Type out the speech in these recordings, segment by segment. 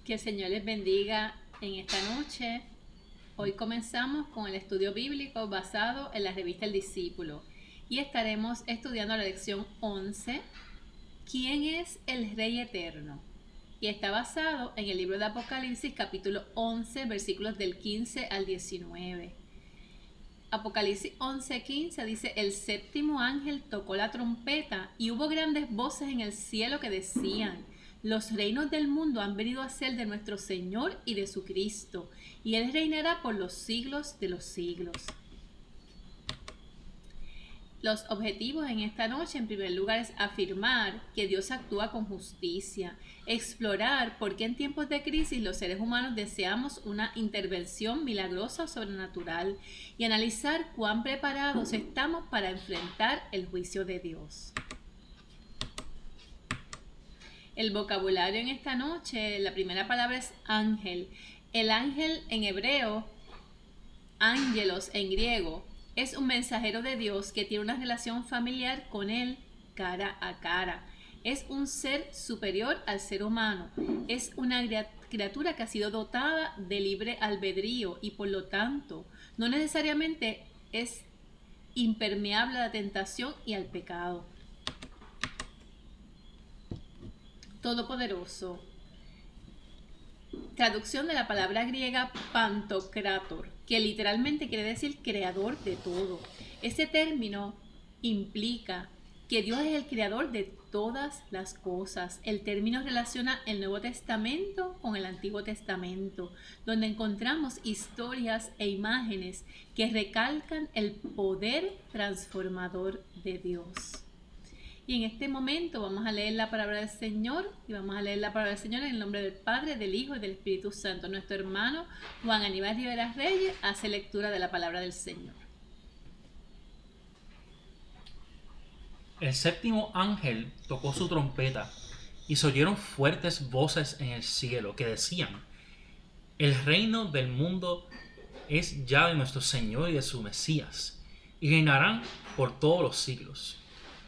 Que el Señor les bendiga en esta noche. Hoy comenzamos con el estudio bíblico basado en la revista El Discípulo y estaremos estudiando la lección 11, ¿Quién es el Rey Eterno? Y está basado en el libro de Apocalipsis capítulo 11, versículos del 15 al 19. Apocalipsis 11:15 dice: el séptimo ángel tocó la trompeta y hubo grandes voces en el cielo que decían: los reinos del mundo han venido a ser de nuestro Señor y de su Cristo, y Él reinará por los siglos de los siglos. Los objetivos en esta noche, en primer lugar, es afirmar que Dios actúa con justicia, explorar por qué en tiempos de crisis los seres humanos deseamos una intervención milagrosa o sobrenatural y analizar cuán preparados estamos para enfrentar el juicio de Dios. El vocabulario en esta noche, la primera palabra es ángel. El ángel en hebreo, ángelos en griego, es un mensajero de Dios que tiene una relación familiar con él cara a cara. Es un ser superior al ser humano. Es una criatura que ha sido dotada de libre albedrío y por lo tanto no necesariamente es impermeable a la tentación y al pecado. Todopoderoso. Traducción de la palabra griega pantocrátor, que literalmente quiere decir creador de todo. Este término implica que Dios es el creador de todas las cosas. El término relaciona el Nuevo Testamento con el Antiguo Testamento, donde encontramos historias e imágenes que recalcan el poder transformador de Dios. Y en este momento vamos a leer la palabra del Señor y vamos a leer la palabra del Señor en el nombre del Padre, del Hijo y del Espíritu Santo. Nuestro hermano Juan Aníbal Rivera Reyes hace lectura de la palabra del Señor. El séptimo ángel tocó su trompeta y se oyeron fuertes voces en el cielo que decían: el reino del mundo es ya de nuestro Señor y de su Mesías, y reinarán por todos los siglos.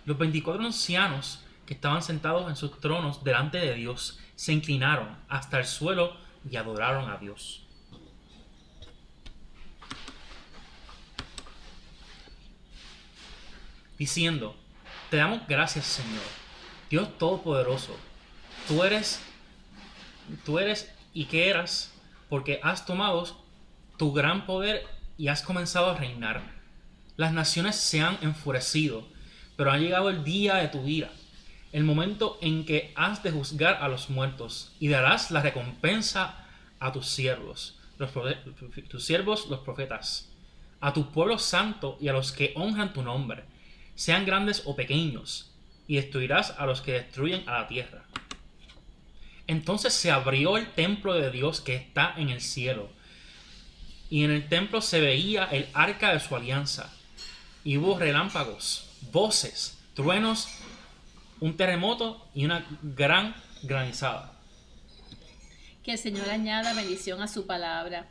Los 24 ancianos que estaban sentados en sus tronos delante de Dios se inclinaron hasta el suelo y adoraron a Dios. Diciendo: te damos gracias, Señor, Dios Todopoderoso. Tú eres y que eras, porque has tomado tu gran poder y has comenzado a reinar. Las naciones se han enfurecido, pero ha llegado el día de tu ira, el momento en que has de juzgar a los muertos y darás la recompensa a tus siervos, los profetas, a tu pueblo santo y a los que honran tu nombre, sean grandes o pequeños, y destruirás a los que destruyen a la tierra. Entonces se abrió el templo de Dios que está en el cielo, y en el templo se veía el arca de su alianza, y hubo relámpagos, voces, truenos, un terremoto y una gran granizada. Que el Señor añada bendición a su palabra.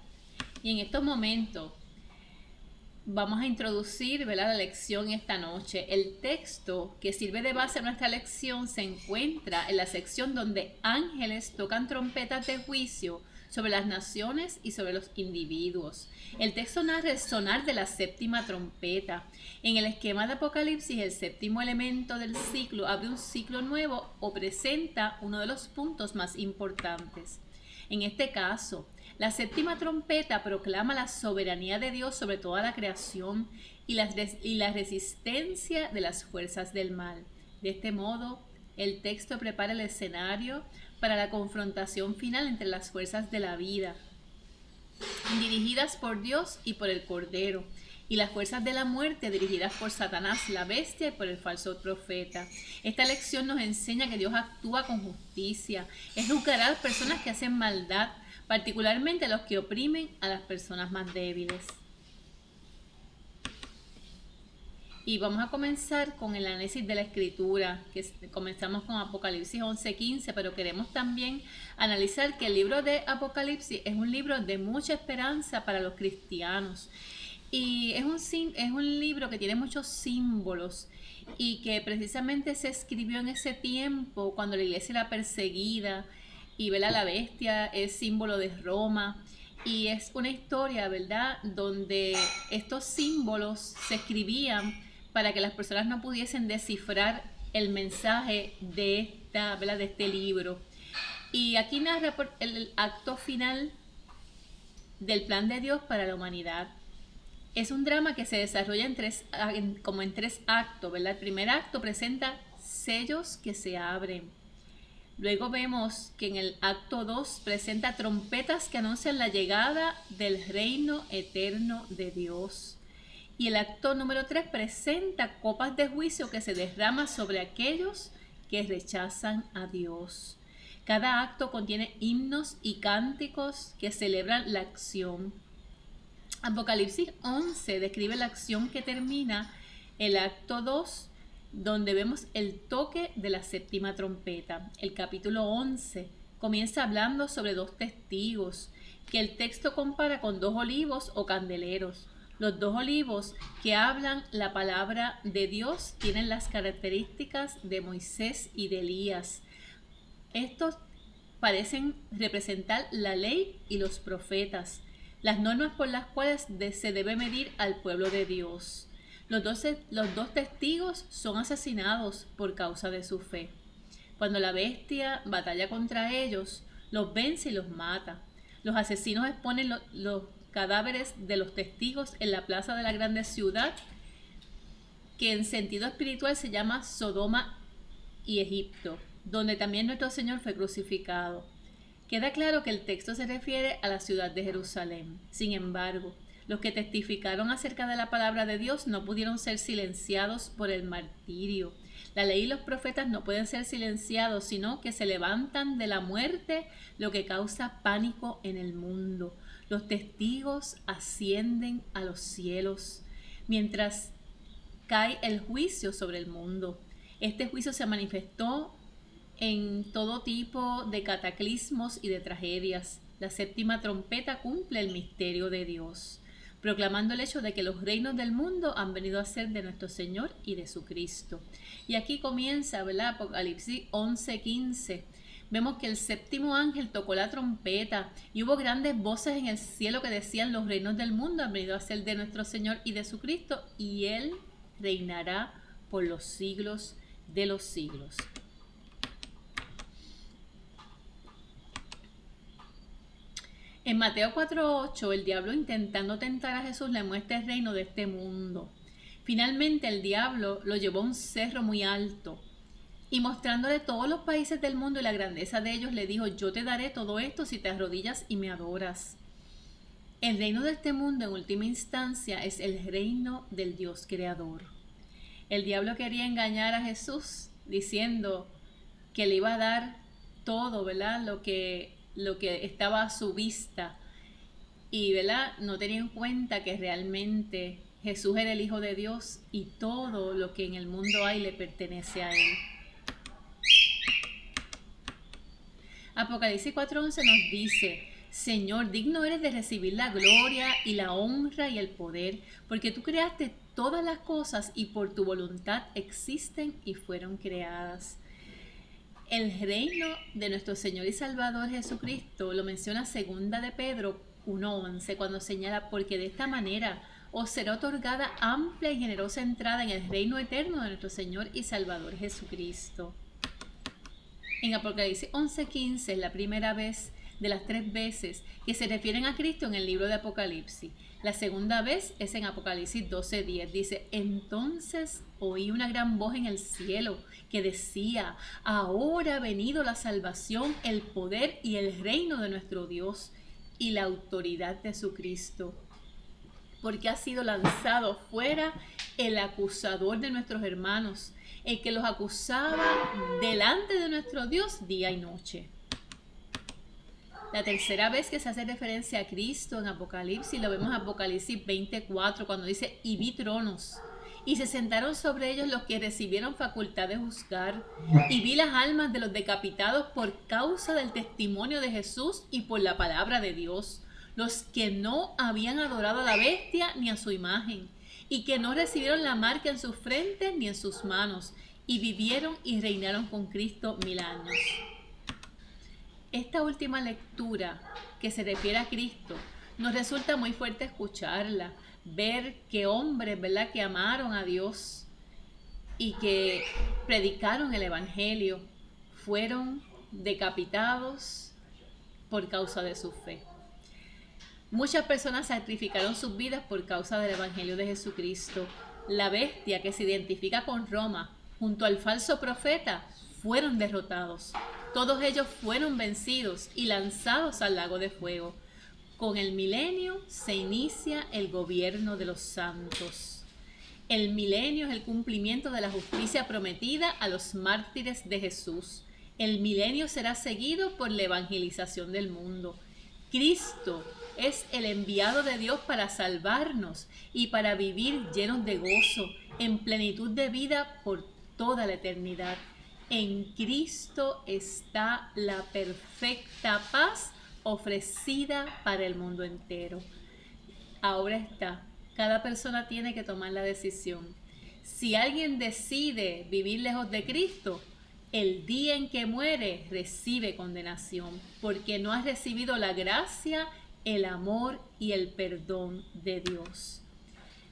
Y en estos momentos vamos a introducir, ¿verdad?, la lección esta noche. El texto que sirve de base a nuestra lección se encuentra en la sección donde ángeles tocan trompetas de juicio sobre las naciones y sobre los individuos. El texto narra el sonar de la séptima trompeta. En el esquema de Apocalipsis, el séptimo elemento del ciclo abre un ciclo nuevo o presenta uno de los puntos más importantes. En este caso, la séptima trompeta proclama la soberanía de Dios sobre toda la creación y la resistencia de las fuerzas del mal. De este modo, el texto prepara el escenario para la confrontación final entre las fuerzas de la vida, dirigidas por Dios y por el Cordero, y las fuerzas de la muerte dirigidas por Satanás, la bestia, y por el falso profeta. Esta lección nos enseña que Dios actúa con justicia. Él juzgará a las personas que hacen maldad, particularmente a los que oprimen a las personas más débiles. Y vamos a comenzar con el análisis de la escritura, que comenzamos con Apocalipsis 11:15, pero queremos también analizar que el libro de Apocalipsis es un libro de mucha esperanza para los cristianos. Y es un libro que tiene muchos símbolos y que precisamente se escribió en ese tiempo cuando la iglesia era perseguida y ¿verdad? La bestia es símbolo de Roma. Y es una historia, ¿verdad?, donde estos símbolos se escribían para que las personas no pudiesen descifrar el mensaje de esta, ¿verdad?, de este libro. Y aquí narra el acto final del plan de Dios para la humanidad. Es un drama que se desarrolla en tres actos, ¿verdad? El primer acto presenta sellos que se abren. Luego vemos que en el acto 2 presenta trompetas que anuncian la llegada del reino eterno de Dios. Y el acto número 3 presenta copas de juicio que se derraman sobre aquellos que rechazan a Dios. Cada acto contiene himnos y cánticos que celebran la acción. Apocalipsis 11 describe la acción que termina el acto 2, donde vemos el toque de la séptima trompeta. El capítulo 11 comienza hablando sobre dos testigos, que el texto compara con dos olivos o candeleros. Los dos olivos que hablan la palabra de Dios tienen las características de Moisés y de Elías. Estos parecen representar la ley y los profetas, las normas por las cuales se debe medir al pueblo de Dios. Los dos testigos son asesinados por causa de su fe. Cuando la bestia batalla contra ellos, los vence y los mata. Los asesinos exponen los cadáveres de los testigos en la plaza de la grande ciudad, que en sentido espiritual se llama Sodoma y Egipto, donde también nuestro Señor fue crucificado. Queda claro que el texto se refiere a la ciudad de Jerusalén. Sin embargo, los que testificaron acerca de la palabra de Dios no pudieron ser silenciados por el martirio. La ley y los profetas no pueden ser silenciados, sino que se levantan de la muerte, lo que causa pánico en el mundo. Los testigos ascienden a los cielos, mientras cae el juicio sobre el mundo. Este juicio se manifestó en todo tipo de cataclismos y de tragedias. La séptima trompeta cumple el misterio de Dios, proclamando el hecho de que los reinos del mundo han venido a ser de nuestro Señor y de su Cristo. Y aquí comienza, ¿verdad?, Apocalipsis 11:15. Vemos que el séptimo ángel tocó la trompeta y hubo grandes voces en el cielo que decían: los reinos del mundo han venido a ser de nuestro Señor y de su Cristo, y Él reinará por los siglos de los siglos. En Mateo 4:8, el diablo, intentando tentar a Jesús, le muestra el reino de este mundo. Finalmente el diablo lo llevó a un cerro muy alto y, mostrándole todos los países del mundo y la grandeza de ellos, le dijo: yo te daré todo esto si te arrodillas y me adoras. El reino de este mundo, en última instancia, es el reino del Dios creador. El diablo quería engañar a Jesús diciendo que le iba a dar todo, ¿verdad?, lo que estaba a su vista, y ¿verdad?, no tenía en cuenta que realmente Jesús era el Hijo de Dios y todo lo que en el mundo hay le pertenece a Él. Apocalipsis 4:11 nos dice: Señor, digno eres de recibir la gloria y la honra y el poder, porque tú creaste todas las cosas y por tu voluntad existen y fueron creadas. El reino de nuestro Señor y Salvador Jesucristo lo menciona 2 de Pedro 1:11, cuando señala: porque de esta manera os será otorgada amplia y generosa entrada en el reino eterno de nuestro Señor y Salvador Jesucristo. En Apocalipsis 11:15 es la primera vez de las 3 veces que se refieren a Cristo en el libro de Apocalipsis. La segunda vez es en Apocalipsis 12:10. Dice: entonces oí una gran voz en el cielo que decía: ahora ha venido la salvación, el poder y el reino de nuestro Dios y la autoridad de su Cristo, porque ha sido lanzado fuera el acusador de nuestros hermanos, el que los acusaba delante de nuestro Dios día y noche. La tercera vez que se hace referencia a Cristo en Apocalipsis lo vemos en Apocalipsis 20:4, cuando dice: y vi tronos, y se sentaron sobre ellos los que recibieron facultad de juzgar, y vi las almas de los decapitados por causa del testimonio de Jesús y por la palabra de Dios, los que no habían adorado a la bestia ni a su imagen, y que no recibieron la marca en sus frentes ni en sus manos, y vivieron y reinaron con Cristo 1000 años. Esta última lectura que se refiere a Cristo nos resulta muy fuerte escucharla, ver que hombres, ¿verdad?, que amaron a Dios y que predicaron el Evangelio fueron decapitados por causa de su fe. Muchas personas sacrificaron sus vidas por causa del Evangelio de Jesucristo. La bestia que se identifica con Roma junto al falso profeta fueron derrotados. Todos ellos fueron vencidos y lanzados al lago de fuego. Con el milenio se inicia el gobierno de los santos. El milenio es el cumplimiento de la justicia prometida a los mártires de Jesús. El milenio será seguido por la evangelización del mundo. Cristo es el enviado de Dios para salvarnos y para vivir llenos de gozo, en plenitud de vida por toda la eternidad. En Cristo está la perfecta paz ofrecida para el mundo entero. Ahora está. Cada persona tiene que tomar la decisión. Si alguien decide vivir lejos de Cristo, el día en que muere recibe condenación, porque no ha recibido la gracia, el amor y el perdón de Dios.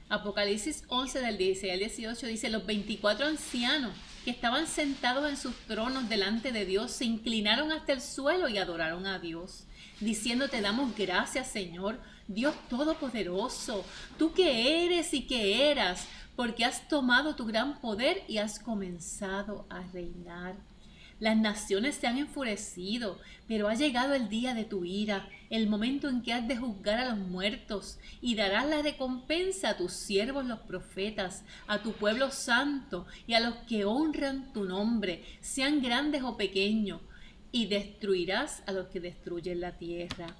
Apocalipsis 11 del 16 al 18 dice: los 24 ancianos que estaban sentados en sus tronos delante de Dios se inclinaron hasta el suelo y adoraron a Dios, diciendo: te damos gracias, Señor, Dios Todopoderoso, tú que eres y que eras, porque has tomado tu gran poder y has comenzado a reinar. Las naciones se han enfurecido, pero ha llegado el día de tu ira, el momento en que has de juzgar a los muertos y darás la recompensa a tus siervos los profetas, a tu pueblo santo y a los que honran tu nombre, sean grandes o pequeños, y destruirás a los que destruyen la tierra.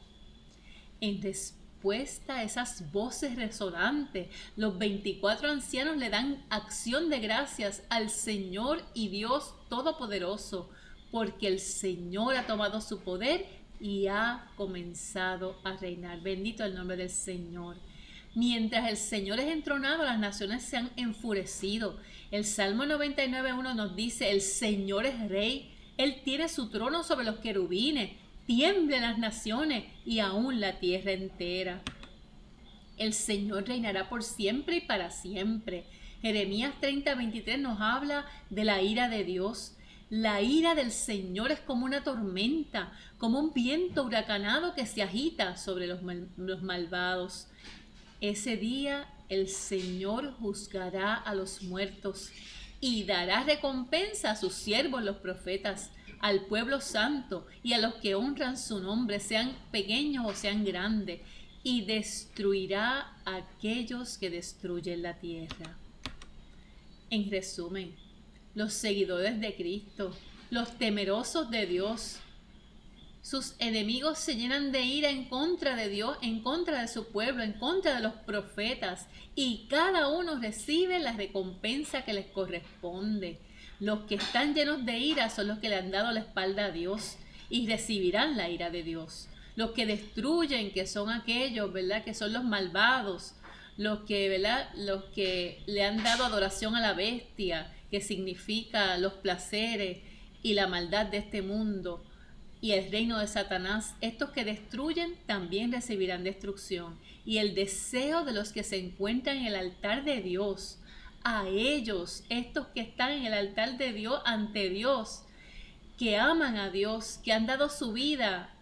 En respuesta a esas voces resonantes, los 24 ancianos le dan acción de gracias al Señor y Dios Todopoderoso, porque el Señor ha tomado su poder y ha comenzado a reinar. Bendito el nombre del Señor. Mientras el Señor es entronado, las naciones se han enfurecido. El Salmo 99:1 nos dice: el Señor es rey, Él tiene su trono sobre los querubines. Tiemblen las naciones y aún la tierra entera. El Señor reinará por siempre y para siempre. Jeremías 30:23 nos habla de la ira de Dios. La ira del Señor es como una tormenta, como un viento huracanado que se agita sobre los malvados. Ese día el Señor juzgará a los muertos y dará recompensa a sus siervos los profetas, al pueblo santo y a los que honran su nombre, sean pequeños o sean grandes, y destruirá a aquellos que destruyen la tierra. En resumen, los seguidores de Cristo, los temerosos de Dios, sus enemigos se llenan de ira en contra de Dios, en contra de su pueblo, en contra de los profetas, y cada uno recibe la recompensa que les corresponde. Los que están llenos de ira son los que le han dado la espalda a Dios y recibirán la ira de Dios. Los que destruyen, que son aquellos, ¿verdad?, que son los malvados, los que, ¿verdad?, los que le han dado adoración a la bestia, que significa los placeres y la maldad de este mundo y el reino de Satanás. Estos que destruyen también recibirán destrucción. Y el deseo de los que se encuentran en el altar de Dios, a ellos, estos que están en el altar de Dios, ante Dios, que aman a Dios, que han dado su vida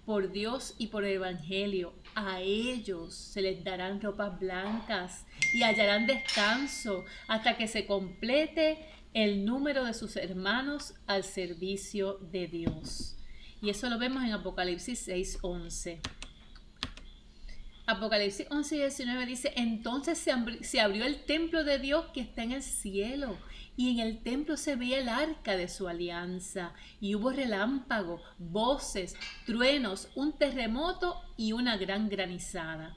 por Dios y por el Evangelio, a ellos se les darán ropas blancas y hallarán descanso hasta que se complete el número de sus hermanos al servicio de Dios. Y eso lo vemos en Apocalipsis 6:11. Apocalipsis 11:19 dice: entonces se abrió el templo de Dios que está en el cielo, y en el templo se veía el arca de su alianza, y hubo relámpagos, voces, truenos, un terremoto y una gran granizada.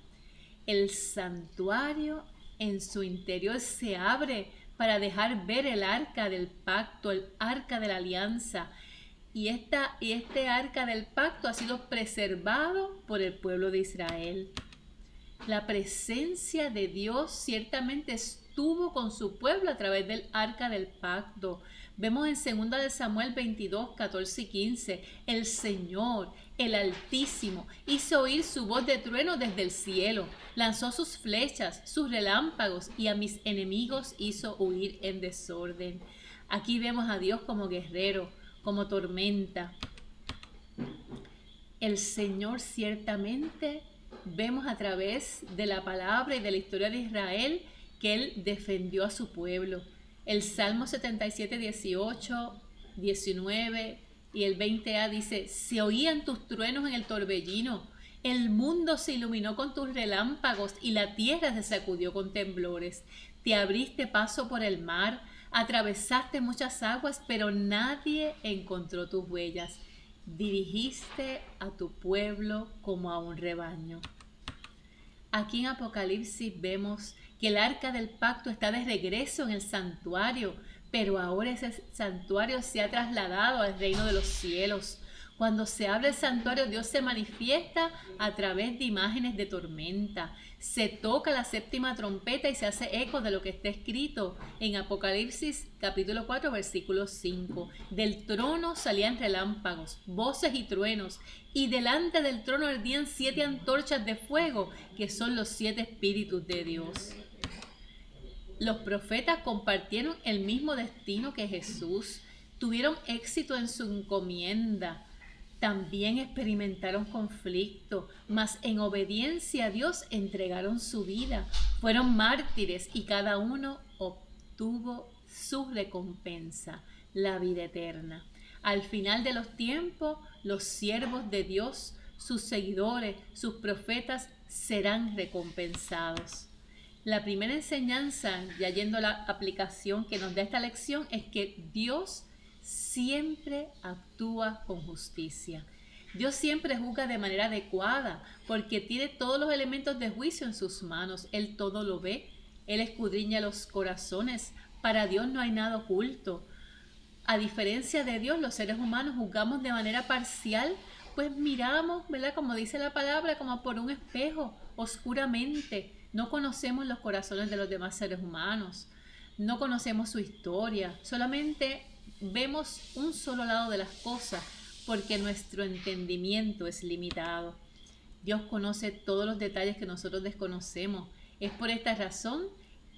El santuario en su interior se abre para dejar ver el arca del pacto, el arca de la alianza, y este arca del pacto ha sido preservado por el pueblo de Israel. La presencia de Dios ciertamente estuvo con su pueblo a través del arca del pacto, Vemos en 2 de Samuel 22, 14 y 15, el Señor, el Altísimo, hizo oír su voz de trueno desde el cielo, lanzó sus flechas, sus relámpagos, y a mis enemigos hizo huir en desorden. Aquí vemos a Dios como guerrero, como tormenta. El Señor ciertamente vemos a través de la palabra y de la historia de Israel que Él defendió a su pueblo. El Salmo 77, 18, 19 y el 20a dice: se oían tus truenos en el torbellino, el mundo se iluminó con tus relámpagos y la tierra se sacudió con temblores. Te abriste paso por el mar, atravesaste muchas aguas, pero nadie encontró tus huellas. Dirigiste a tu pueblo como a un rebaño. Aquí en Apocalipsis vemos que el arca del pacto está de regreso en el santuario, pero ahora ese santuario se ha trasladado al reino de los cielos. Cuando se abre el santuario, Dios se manifiesta a través de imágenes de tormenta. Se toca la séptima trompeta y se hace eco de lo que está escrito en Apocalipsis capítulo 4, versículo 5. Del trono salían relámpagos, voces y truenos, y delante del trono ardían 7 antorchas de fuego, que son los 7 espíritus de Dios. Los profetas compartieron el mismo destino que Jesús, tuvieron éxito en su encomienda. También experimentaron conflicto, mas en obediencia a Dios entregaron su vida. Fueron mártires y cada uno obtuvo su recompensa, la vida eterna. Al final de los tiempos, los siervos de Dios, sus seguidores, sus profetas, serán recompensados. La primera enseñanza, ya yendo a la aplicación que nos da esta lección, es que Dios siempre actúa con justicia. Dios siempre juzga de manera adecuada porque tiene todos los elementos de juicio en sus manos. Él todo lo ve, Él escudriña los corazones. Para Dios no hay nada oculto. A diferencia de Dios, los seres humanos juzgamos de manera parcial, pues miramos, ¿verdad? Como dice la palabra, como por un espejo, oscuramente. No conocemos los corazones de los demás seres humanos, no conocemos su historia, solamente vemos un solo lado de las cosas porque nuestro entendimiento es limitado. Dios conoce todos los detalles que nosotros desconocemos. Es por esta razón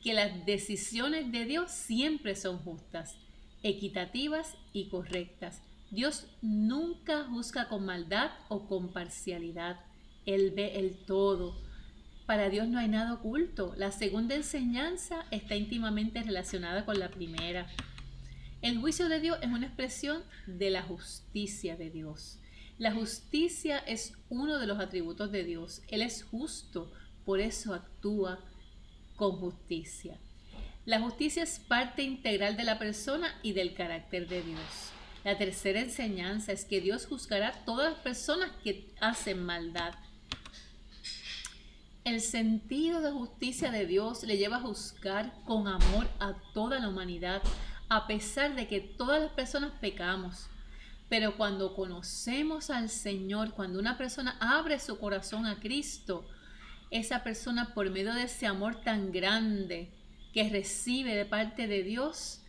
que las decisiones de Dios siempre son justas, equitativas y correctas. Dios nunca juzga con maldad o con parcialidad. Él ve el todo. Para Dios no hay nada oculto. La segunda enseñanza está íntimamente relacionada con la primera. El juicio de Dios es una expresión de la justicia de Dios. La justicia es uno de los atributos de Dios. Él es justo, por eso actúa con justicia. La justicia es parte integral de la persona y del carácter de Dios. La tercera enseñanza es que Dios juzgará a todas las personas que hacen maldad. El sentido de justicia de Dios le lleva a juzgar con amor a toda la humanidad, a pesar de que todas las personas pecamos. Pero cuando conocemos al Señor, cuando una persona abre su corazón a Cristo, esa persona, por medio de ese amor tan grande que recibe de parte de Dios,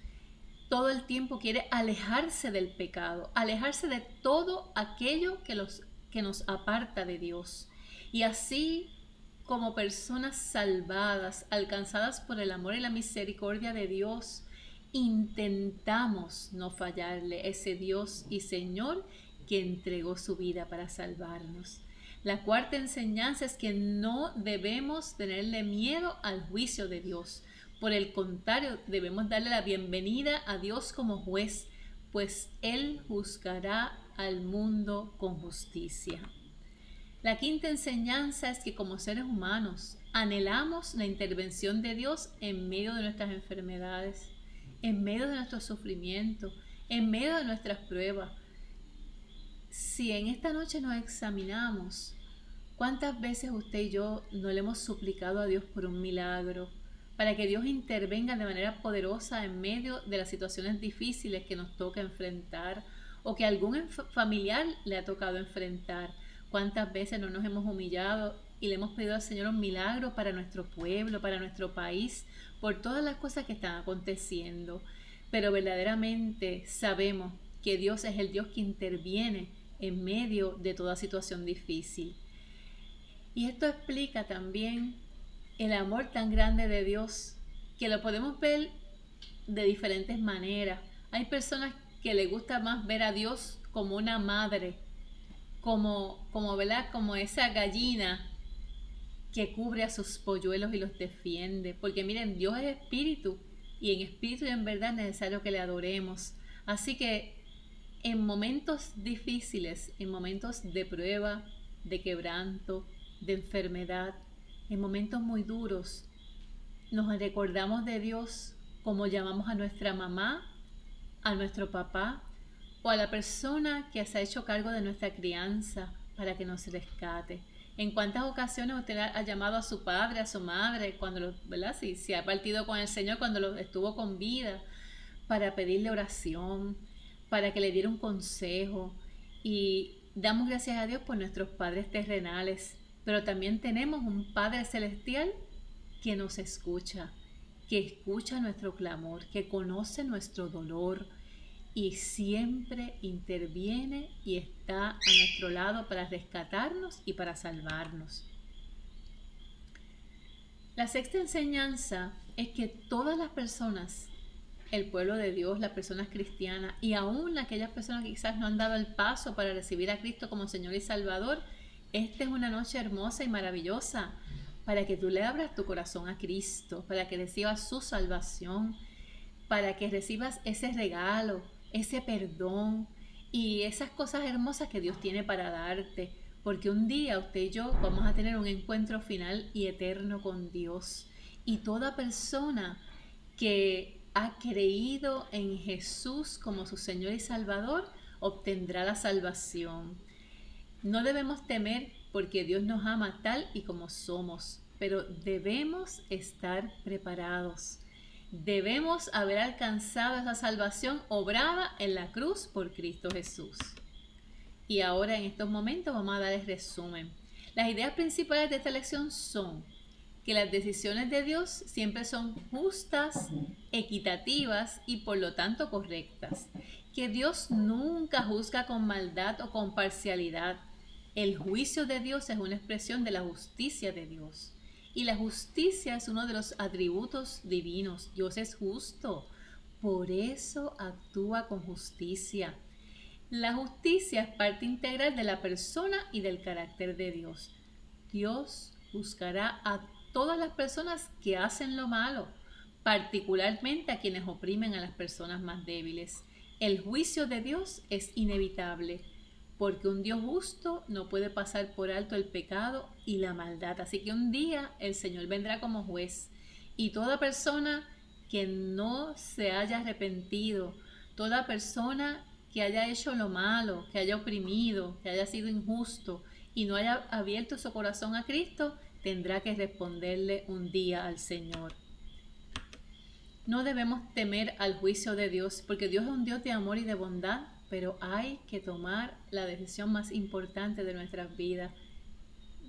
todo el tiempo quiere alejarse del pecado, alejarse de todo aquello que nos aparta de Dios. Y así, como personas salvadas, alcanzadas por el amor y la misericordia de Dios, intentamos no fallarle a ese Dios y Señor que entregó su vida para salvarnos. La cuarta enseñanza es que no debemos tenerle miedo al juicio de Dios. Por el contrario, debemos darle la bienvenida a Dios como juez, pues Él juzgará al mundo con justicia. La quinta enseñanza es que como seres humanos anhelamos la intervención de Dios en medio de nuestras enfermedades, en medio de nuestro sufrimiento, en medio de nuestras pruebas. Si en esta noche nos examinamos, ¿cuántas veces usted y yo no le hemos suplicado a Dios por un milagro, para que Dios intervenga de manera poderosa en medio de las situaciones difíciles que nos toca enfrentar o que algún familiar le ha tocado enfrentar? ¿Cuántas veces no nos hemos humillado y le hemos pedido al Señor un milagro para nuestro pueblo, para nuestro país, por todas las cosas que están aconteciendo? pero verdaderamente sabemos que Dios es el Dios que interviene en medio de toda situación difícil. Y esto explica también el amor tan grande de Dios, que lo podemos ver de diferentes maneras. Hay personas que les gusta más ver a Dios como una madre, ¿verdad? Como esa gallina que cubre a sus polluelos y los defiende. Porque miren, Dios es espíritu, y en espíritu y en verdad es necesario que le adoremos. Así que en momentos difíciles, en momentos de prueba, de quebranto, de enfermedad, en momentos muy duros, nos recordamos de Dios como llamamos a nuestra mamá, a nuestro papá o a la persona que se ha hecho cargo de nuestra crianza para que nos rescate. ¿En cuántas ocasiones usted ha llamado a su padre, a su madre, cuando ¿verdad? Si ha partido con el Señor, cuando estuvo con vida, para pedirle oración, para que le diera un consejo? Y damos gracias a Dios por nuestros padres terrenales, pero también tenemos un Padre celestial que nos escucha, que escucha nuestro clamor, que conoce nuestro dolor y siempre interviene y está a nuestro lado para rescatarnos y para salvarnos. La sexta enseñanza es que todas las personas, el pueblo de Dios, las personas cristianas y aún aquellas personas que quizás no han dado el paso para recibir a Cristo como Señor y Salvador, esta es una noche hermosa y maravillosa para que tú le abras tu corazón a Cristo, para que recibas su salvación, para que recibas ese regalo, ese perdón y esas cosas hermosas que Dios tiene para darte, porque un día usted y yo vamos a tener un encuentro final y eterno con Dios. Y toda persona que ha creído en Jesús como su Señor y Salvador obtendrá la salvación. No debemos temer porque Dios nos ama tal y como somos, pero debemos estar preparados. Debemos haber alcanzado esa salvación obrada en la cruz por Cristo Jesús. Y ahora en estos momentos vamos a dar el resumen. Las ideas principales de esta lección son que las decisiones de Dios siempre son justas, equitativas y por lo tanto correctas. Que Dios nunca juzga con maldad o con parcialidad. El juicio de Dios es una expresión de la justicia de Dios. Y la justicia es uno de los atributos divinos. Dios es justo, por eso actúa con justicia. La justicia es parte integral de la persona y del carácter de Dios. Dios juzgará a todas las personas que hacen lo malo, particularmente a quienes oprimen a las personas más débiles. El juicio de Dios es inevitable, porque un Dios justo no puede pasar por alto el pecado y la maldad. Así que un día el Señor vendrá como juez, y toda persona que no se haya arrepentido, toda persona que haya hecho lo malo, que haya oprimido, que haya sido injusto y no haya abierto su corazón a Cristo, tendrá que responderle un día al Señor. No debemos temer al juicio de Dios, porque Dios es un Dios de amor y de bondad, pero hay que tomar la decisión más importante de nuestras vidas.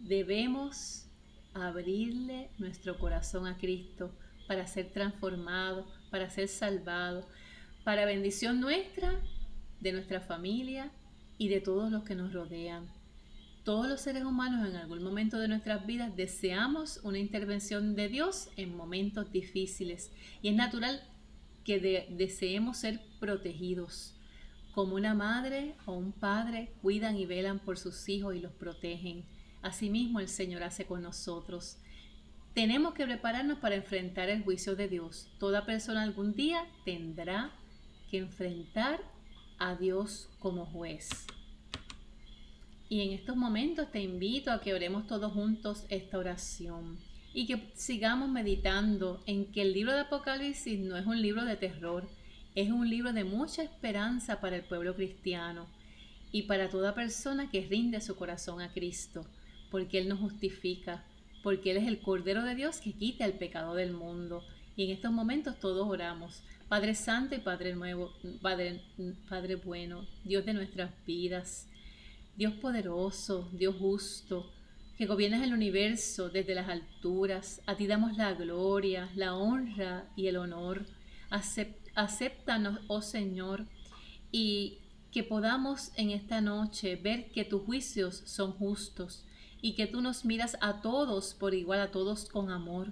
Debemos abrirle nuestro corazón a Cristo para ser transformado, para ser salvado, para bendición nuestra, de nuestra familia y de todos los que nos rodean. Todos los seres humanos en algún momento de nuestras vidas deseamos una intervención de Dios en momentos difíciles, y es natural que deseemos ser protegidos, como una madre o un padre cuidan y velan por sus hijos y los protegen. Asimismo el Señor hace con nosotros. Tenemos que prepararnos para enfrentar el juicio de Dios. Toda persona algún día tendrá que enfrentar a Dios como juez. Y en estos momentos te invito a que oremos todos juntos esta oración y que sigamos meditando en que el libro de Apocalipsis no es un libro de terror, es un libro de mucha esperanza para el pueblo cristiano y para toda persona que rinde su corazón a Cristo, porque Él nos justifica, porque Él es el Cordero de Dios que quita el pecado del mundo. Y en estos momentos todos oramos. Padre Santo y Padre Nuevo, Padre bueno, Dios de nuestras vidas, Dios poderoso, Dios justo, que gobiernas el universo desde las alturas, a ti damos la gloria, la honra y el honor. Acéptanos, oh Señor, y que podamos en esta noche ver que tus juicios son justos y que tú nos miras a todos por igual, a todos con amor,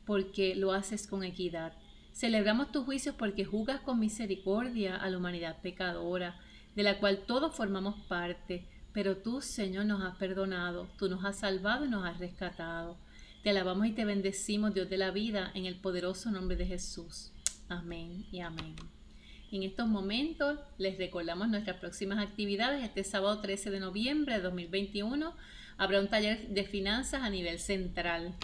porque lo haces con equidad. Celebramos tus juicios porque juzgas con misericordia a la humanidad pecadora, de la cual todos formamos parte, pero tú, Señor, nos has perdonado, tú nos has salvado y nos has rescatado. Te alabamos y te bendecimos, Dios de la vida, en el poderoso nombre de Jesús. Amén y amén. En estos momentos les recordamos nuestras próximas actividades. Este sábado 13 de noviembre de 2021 habrá un taller de finanzas a nivel central.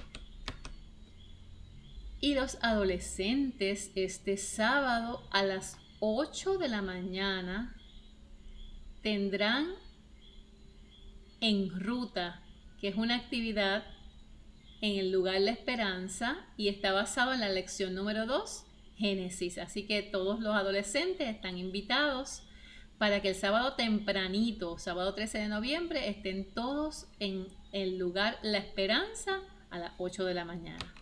Y los adolescentes este sábado a las 8 de la mañana tendrán En Ruta, que es una actividad en el lugar La Esperanza y está basado en la lección número 2, Génesis. Así que todos los adolescentes están invitados para que el sábado tempranito, sábado 13 de noviembre, estén todos en el lugar La Esperanza a las 8 de la mañana.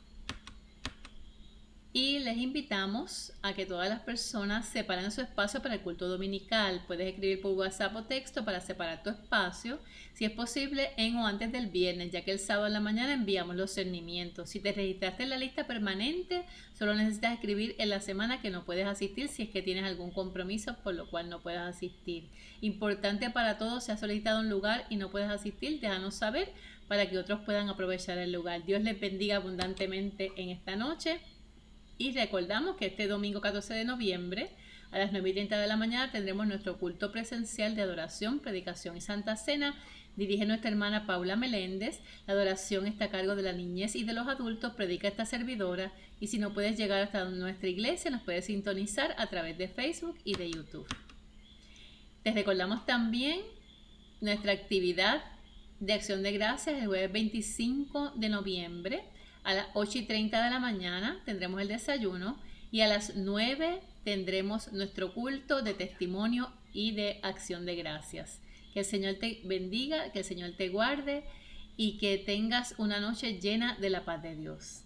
Y les invitamos a que todas las personas separen su espacio para el culto dominical. Puedes escribir por WhatsApp o texto para separar tu espacio, si es posible en o antes del viernes, ya que el sábado en la mañana enviamos los cernimientos. Si te registraste en la lista permanente, solo necesitas escribir en la semana que no puedes asistir si es que tienes algún compromiso por lo cual no puedas asistir. Importante para todos, si has solicitado un lugar y no puedes asistir, déjanos saber para que otros puedan aprovechar el lugar. Dios les bendiga abundantemente en esta noche. Y recordamos que este domingo 14 de noviembre a las 9:30 de la mañana tendremos nuestro culto presencial de adoración, predicación y santa cena. Dirige nuestra hermana Paula Meléndez. La adoración está a cargo de la niñez y de los adultos, predica esta servidora. Y si no puedes llegar hasta nuestra iglesia, nos puedes sintonizar a través de Facebook y de YouTube. Te recordamos también nuestra actividad de acción de gracias el jueves 25 de noviembre. A las 8:30 de la mañana tendremos el desayuno y a las 9 tendremos nuestro culto de testimonio y de acción de gracias. Que el Señor te bendiga, que el Señor te guarde y que tengas una noche llena de la paz de Dios.